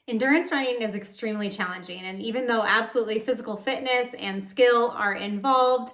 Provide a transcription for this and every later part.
Endurance running is extremely challenging, and even though absolutely physical fitness and skill are involved,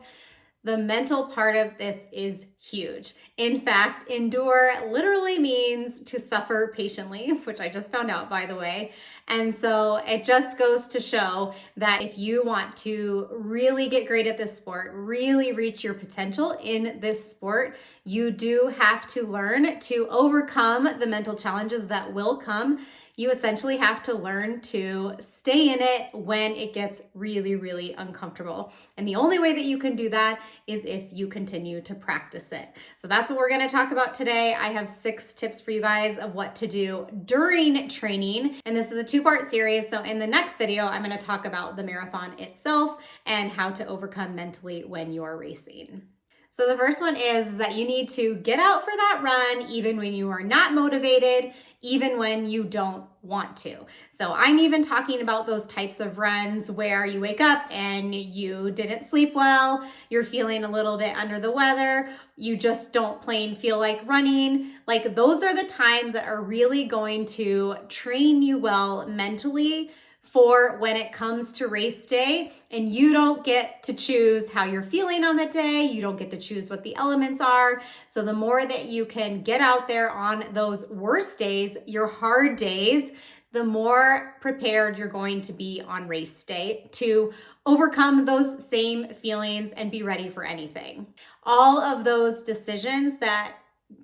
the mental part of this is huge. In fact, endure literally means to suffer patiently, which I just found out, by the way. And so it just goes to show that if you want to really get great at this sport, really reach your potential in this sport, you do have to learn to overcome the mental challenges that will come. You essentially have to learn to stay in it when it gets really, really uncomfortable. And the only way that you can do that is if you continue to practice it. So that's what we're going to talk about today. I have 6 tips for you guys of what to do during training. And this is a 2-part series. So in the next video, I'm going to talk about the marathon itself and how to overcome mentally when you are racing. So the first one is that you need to get out for that run even when you are not motivated, even when you don't want to. So I'm even talking about those types of runs where you wake up and you didn't sleep well, you're feeling a little bit under the weather, you just don't plain feel like running. Like those are the times that are really going to train you well mentally for when it comes to race day. And you don't get to choose how you're feeling on that day. You don't get to choose what the elements are. So the more that you can get out there on those worst days, your hard days, the more prepared you're going to be on race day to overcome those same feelings and be ready for anything. All of those decisions that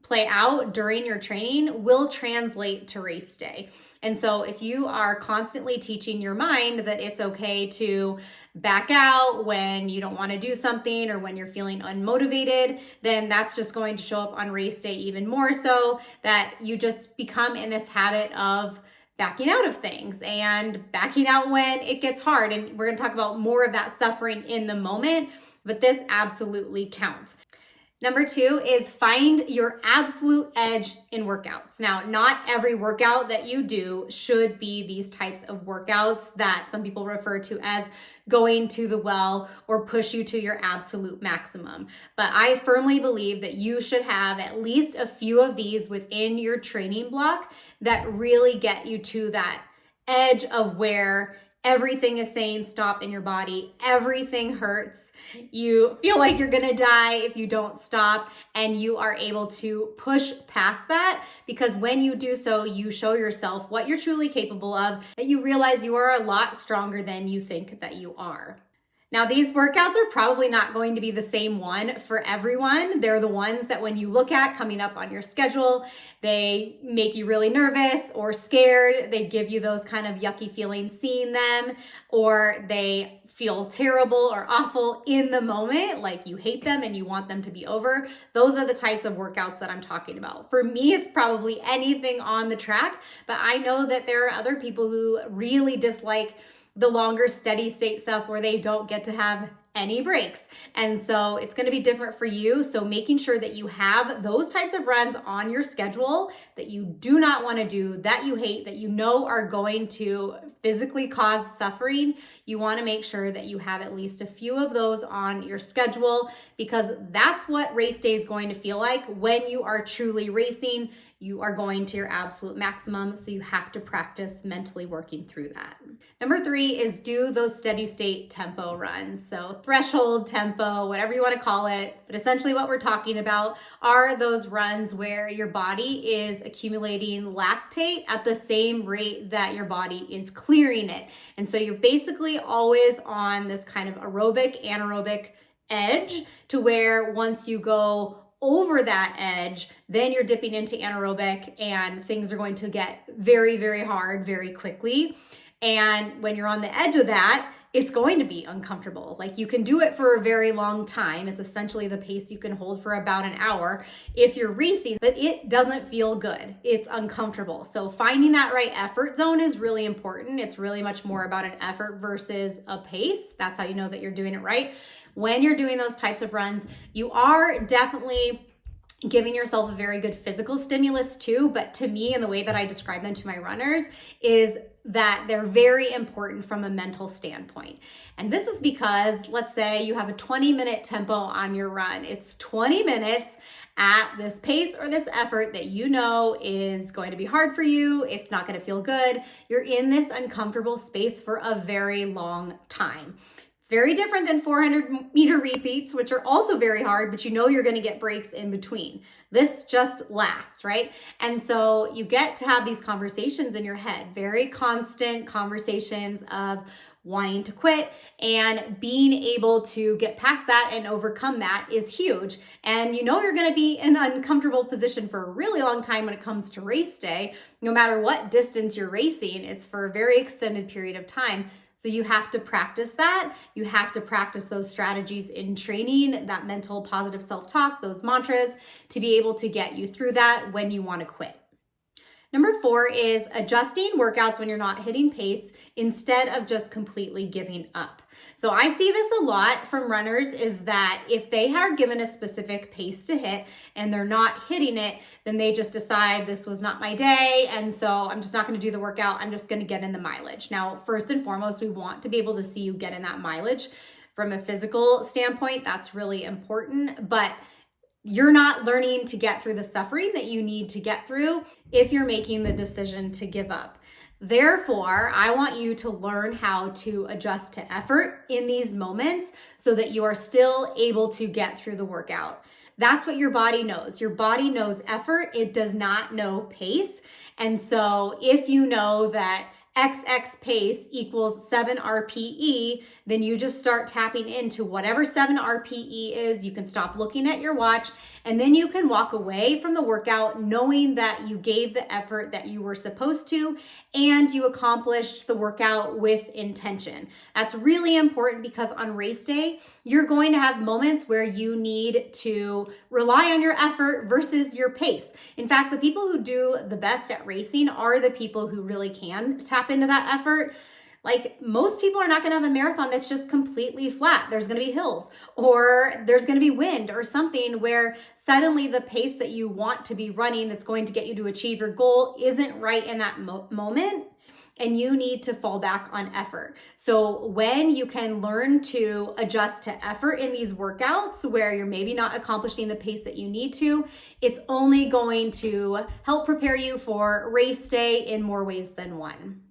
play out during your training will translate to race day. And so if you are constantly teaching your mind that it's okay to back out when you don't want to do something or when you're feeling unmotivated, then that's just going to show up on race day even more so, that you just become in this habit of backing out of things and backing out when it gets hard. And we're going to talk about more of that suffering in the moment, but this absolutely counts. Number 2 is find your absolute edge in workouts. Now, not every workout that you do should be these types of workouts that some people refer to as going to the well or push you to your absolute maximum. But I firmly believe that you should have at least a few of these within your training block that really get you to that edge of where everything is saying stop in your body. Everything hurts. You feel like you're gonna die if you don't stop, and you are able to push past that, because when you do so, you show yourself what you're truly capable of, that you realize you are a lot stronger than you think that you are. Now, these workouts are probably not going to be the same one for everyone. They're the ones that when you look at coming up on your schedule, they make you really nervous or scared. They give you those kind of yucky feelings seeing them, or they feel terrible or awful in the moment, like you hate them and you want them to be over. Those are the types of workouts that I'm talking about. For me, it's probably anything on the track, but I know that there are other people who really dislike the longer steady state stuff where they don't get to have any breaks. And so it's going to be different for you. So making sure that you have those types of runs on your schedule that you do not want to do, that you hate, that you know are going to physically cause suffering, you want to make sure that you have at least a few of those on your schedule, because that's what race day is going to feel like when you are truly racing. You are going to your absolute maximum, so you have to practice mentally working through that. Number 3 is do those steady state tempo runs. So threshold tempo, whatever you want to call it. But essentially what we're talking about are those runs where your body is accumulating lactate at the same rate that your body is clearing it. And so you're basically always on this kind of aerobic, anaerobic edge, to where once you go over that edge, then you're dipping into anaerobic and things are going to get very, very hard very quickly. And when you're on the edge of that, it's going to be uncomfortable. Like you can do it for a very long time. It's essentially the pace you can hold for about an hour if you're racing, but it doesn't feel good. It's uncomfortable. So finding that right effort zone is really important. It's really much more about an effort versus a pace. That's how you know that you're doing it right. When you're doing those types of runs, you are definitely giving yourself a very good physical stimulus too. But to me, and the way that I describe them to my runners, is that they're very important from a mental standpoint. And this is because, let's say you have a 20-minute tempo on your run. It's 20 minutes at this pace or this effort that you know is going to be hard for you. It's not going to feel good. You're in this uncomfortable space for a very long time. It's very different than 400-meter repeats, which are also very hard, but you know you're going to get breaks in between. This just lasts, right? And so you get to have these conversations in your head, very constant conversations of wanting to quit, and being able to get past that and overcome that is huge. And you know you're going to be in an uncomfortable position for a really long time when it comes to race day. No matter what distance you're racing, it's for a very extended period of time. So you have to practice that. You have to practice those strategies in training, that mental positive self-talk, those mantras, to be able to get you through that when you want to quit. Number 4 is adjusting workouts when you're not hitting pace instead of just completely giving up. So I see this a lot from runners, is that if they are given a specific pace to hit and they're not hitting it, then they just decide this was not my day, and so I'm just not going to do the workout. I'm just going to get in the mileage. Now, first and foremost, we want to be able to see you get in that mileage. From a physical standpoint, that's really important, but you're not learning to get through the suffering that you need to get through if you're making the decision to give up. Therefore, I want you to learn how to adjust to effort in these moments so that you are still able to get through the workout. That's what your body knows. Your body knows effort. It does not know pace. And so if you know that XX pace equals 7 RPE, then you just start tapping into whatever 7 RPE is. You can stop looking at your watch, and then you can walk away from the workout knowing that you gave the effort that you were supposed to and you accomplished the workout with intention. That's really important because on race day, you're going to have moments where you need to rely on your effort versus your pace. In fact, the people who do the best at racing are the people who really can tap into that effort. Like, most people are not going to have a marathon that's just completely flat. There's going to be hills, or there's going to be wind or something where suddenly the pace that you want to be running that's going to get you to achieve your goal isn't right in that moment. And you need to fall back on effort. So when you can learn to adjust to effort in these workouts where you're maybe not accomplishing the pace that you need to, it's only going to help prepare you for race day in more ways than one.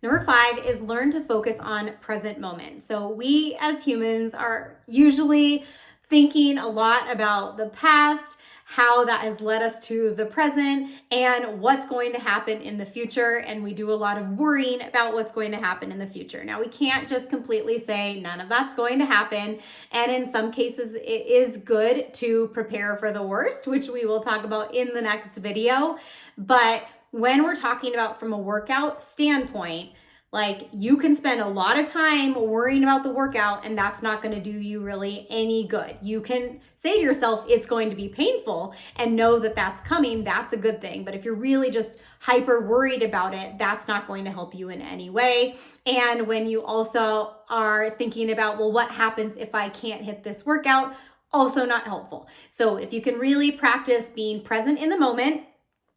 Number 5 is learn to focus on present moment. So we as humans are usually thinking a lot about the past, how that has led us to the present, and what's going to happen in the future. And we do a lot of worrying about what's going to happen in the future. Now, we can't just completely say none of that's going to happen. And in some cases, it is good to prepare for the worst, which we will talk about in the next video. But when we're talking about from a workout standpoint, like, you can spend a lot of time worrying about the workout and that's not going to do you really any good. You can say to yourself, it's going to be painful, and know that that's coming. That's a good thing. But if you're really just hyper worried about it, that's not going to help you in any way. And when you also are thinking about, well, what happens if I can't hit this workout? Also not helpful. So if you can really practice being present in the moment,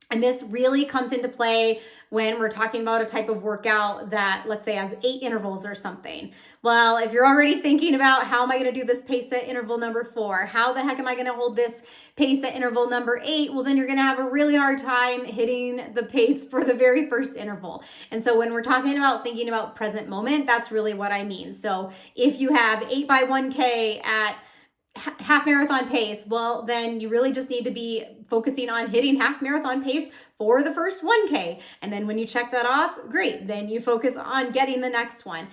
and this really comes into play when we're talking about a type of workout that, let's say, has 8 intervals or something. Well, if you're already thinking about how am I going to do this pace at interval number 4? How the heck am I going to hold this pace at interval number 8? Well, then you're going to have a really hard time hitting the pace for the very first interval. And so when we're talking about thinking about present moment, that's really what I mean. So if you have 8 by 1K at half marathon pace, well, then you really just need to be focusing on hitting half marathon pace for the first 1K. And then when you check that off, great. Then you focus on getting the next one.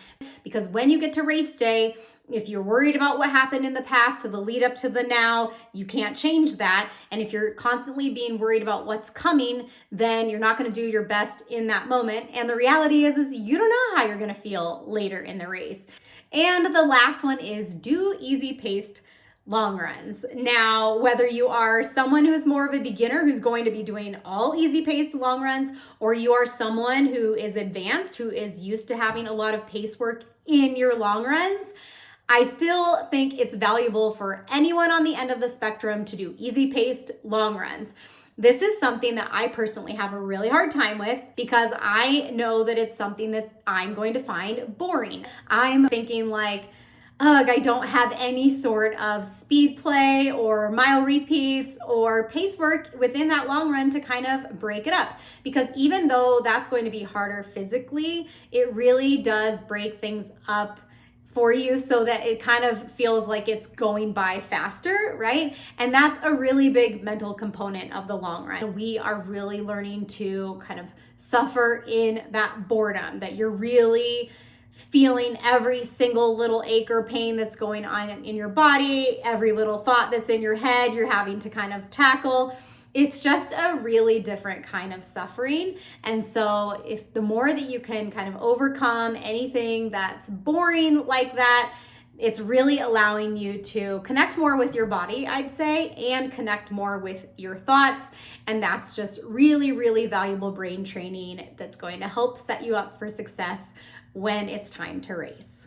Because when you get to race day, if you're worried about what happened in the past to the lead up to the now, you can't change that. And if you're constantly being worried about what's coming, then you're not going to do your best in that moment. And the reality is you don't know how you're going to feel later in the race. And the last one is do easy paced long runs. Now, whether you are someone who is more of a beginner who's going to be doing all easy paced long runs, or you are someone who is advanced, who is used to having a lot of pace work in your long runs, I still think it's valuable for anyone on the end of the spectrum to do easy-paced long runs. This is something that I personally have a really hard time with because I know that it's something that I'm going to find boring. I'm thinking like, ugh, I don't have any sort of speed play or mile repeats or pace work within that long run to kind of break it up. Because even though that's going to be harder physically, it really does break things up for you so that it kind of feels like it's going by faster, right? And that's a really big mental component of the long run. We are really learning to kind of suffer in that boredom, that you're really feeling every single little ache or pain that's going on in your body, every little thought that's in your head, you're having to kind of tackle. It's just a really different kind of suffering. And so if the more that you can kind of overcome anything that's boring like that, it's really allowing you to connect more with your body, I'd say, and connect more with your thoughts. And that's just really, really valuable brain training that's going to help set you up for success when it's time to race.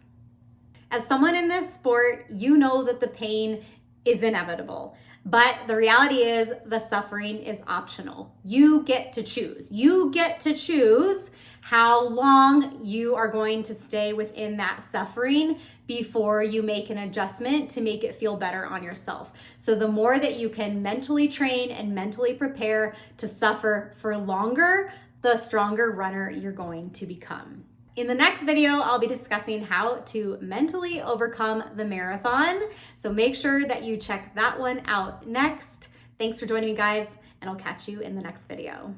As someone in this sport, you know that the pain is inevitable. But the reality is the suffering is optional. You get to choose. You get to choose how long you are going to stay within that suffering before you make an adjustment to make it feel better on yourself. So the more that you can mentally train and mentally prepare to suffer for longer, the stronger runner you're going to become. In the next video, I'll be discussing how to mentally overcome the marathon. So make sure that you check that one out next. Thanks for joining me, guys, and I'll catch you in the next video.